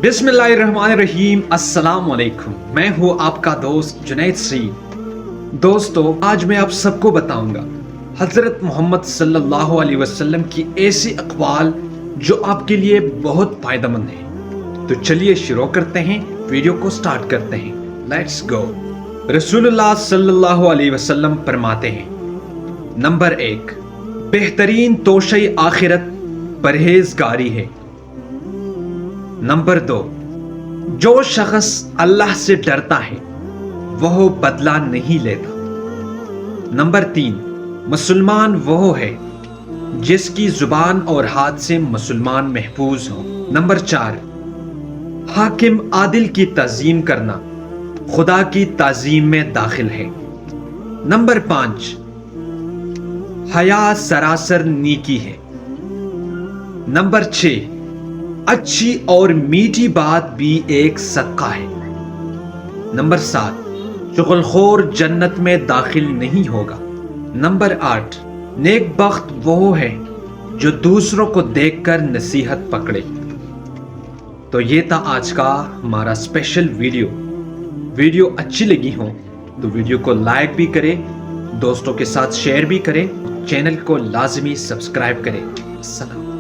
बिस्मिल्लाहिर्रहमानिर्रहीम अस्सलाम वालेकुम। मैं हूँ आपका दोस्त जुनैद सईद। दोस्तों, आज मैं आप सबको बताऊंगा हज़रत मोहम्मद सल्लल्लाहु अलैहि वसल्लम की ऐसी अक़वाल जो आपके लिए बहुत फ़ायदेमंद है। तो चलिए शुरू करते हैं, वीडियो को स्टार्ट करते हैं। Let's go. रसूलुल्लाह सल्लल्लाहु अलैहि वसल्लम फरमाते हैं, नंबर 1, बेहतरीन तोशे आखिरत परहेजगारी है। नंबर 2, जो शख्स अल्लाह से डरता है वह बदला नहीं लेता। नंबर 3, मुसलमान वह है जिसकी जुबान और हाथ से मुसलमान महफूज हो। नंबर 4, हाकिम आदिल की तज़ीम करना खुदा की ताज़ीम में दाखिल है। नंबर 5, हया सरासर नेकी है। नंबर 6, अच्छी और मीठी बात भी एक सदका है। नंबर 7, चुगलखोर जन्नत में दाखिल नहीं होगा। नंबर 8, नेक बख्त वो है जो दूसरों को देखकर नसीहत पकड़े। तो ये था आज का हमारा स्पेशल वीडियो अच्छी लगी हो तो वीडियो को लाइक भी करें, दोस्तों के साथ शेयर भी करें, चैनल को लाजमी सब्सक्राइब करें। अस्सलाम।